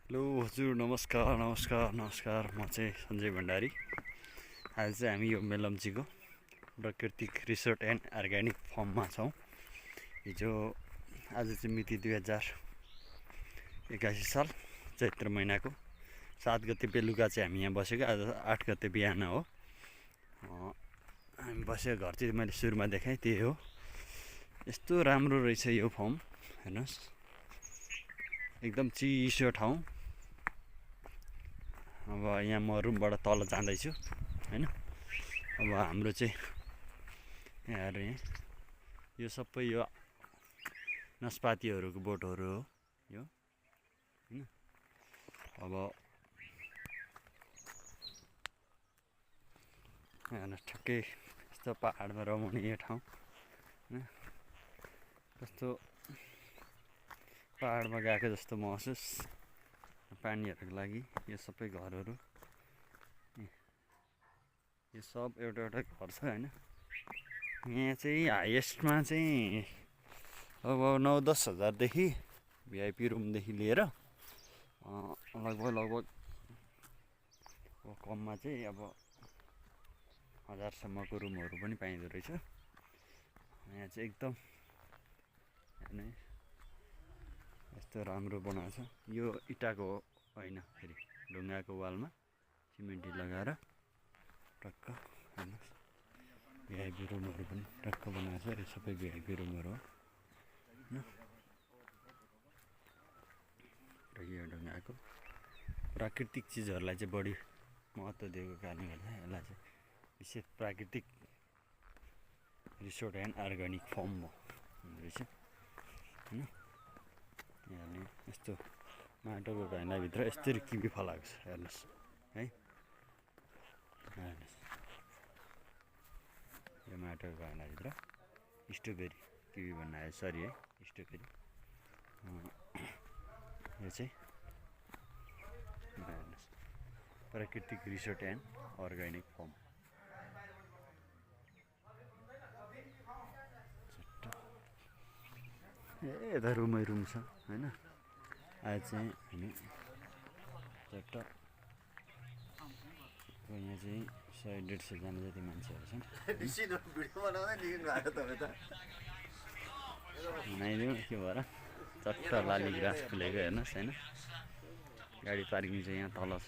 Hello हजुर, नमस्कार नमस्कार नमस्कार। म चाहिँ सञ्जय भण्डारी। आज चाहिँ हामी यो मेलम्चीको प्राकृतिक रिसोर्ट एन्ड अर्ग्यानिक फर्ममा छौँ। हिजो आज चाहिँ मिति 2081 साल चैत्र महिनाको 7 गते बेलुका चाहिँ हामी यहाँ बसेको। आज 8 गते बिहान हो हामी बसेको। घर चाहिँ मैले सुरुमा देखाएँ, त्यही हो। यस्तो राम्रो रहेछ यो फर्म, हेर्नुहोस्, एकदम चिसो ठाउँ। अब यहाँ म रुमबाट तल जाँदैछु हैन। अब हाम्रो चाहिँ यहाँ यो सबै यो नास्पातीहरूको बोटहरू हो यो हैन। अब हेर्नुहोस्, ठ्याक्कै यस्तो पहाडमा रमाउने यो ठाउँ हैन। कस्तो पहाडमा गएको जस्तो महसुस। पानीहरूको लागि यो सबै घरहरू, यो सब एउटा एउटा घर छ हैन। यहाँ चाहिँ हाइएस्टमा चाहिँ अब 9-10 हजारदेखि भिआइपी रुमदेखि लिएर लगभग कममा चाहिँ अब 1000सम्मको रुमहरू पनि पाइँदो रहेछ। यहाँ चाहिँ एकदम हेर्नु, यस्तो राम्रो बनाएको छ। यो इँटाको होइन, फेरि ढुङ्गाको वालमा सिमेन्टी लगाएर टक्क हेर्नुहोस्, भिआइपी रुमहरू पनि टक्क बनाएको छ। यो सबै भिआइपी रुमहरू हो हैन। र यो ढुङ्गाको प्राकृतिक चिजहरूलाई चाहिँ बढी महत्त्व दिएको कारणले गर्दा यसलाई चाहिँ विशेष प्राकृतिक रिसोर्ट एन्ड अर्ग्यानिक फर्म हो रहेछ हैन। यहाँले यस्तो माटोको घैलाभित्र यस्तरी किवी फलाएको छ, हेर्नुहोस् है। हेर्नुहोस्, यो माटोको घैलाभित्र स्ट्रबेरी किवी भन्न आयो, सरी है, स्ट्रबेरी। यो चाहिँ हेर्नुहोस्, प्राकृतिक रिसोर्ट एन्ड अर्ग्यानिक फर्म। यता रुमै रुम छ हैन। आज चाहिँ हामी चट्ट यहाँ चाहिँ 100-150 जना जति मान्छेहरू छन्। बनाइदिउँ के भएर चट्ट लाली ग्रास फुलेको, हेर्नुहोस् हैन। गाडी पार्किङ चाहिँ यहाँ तल छ।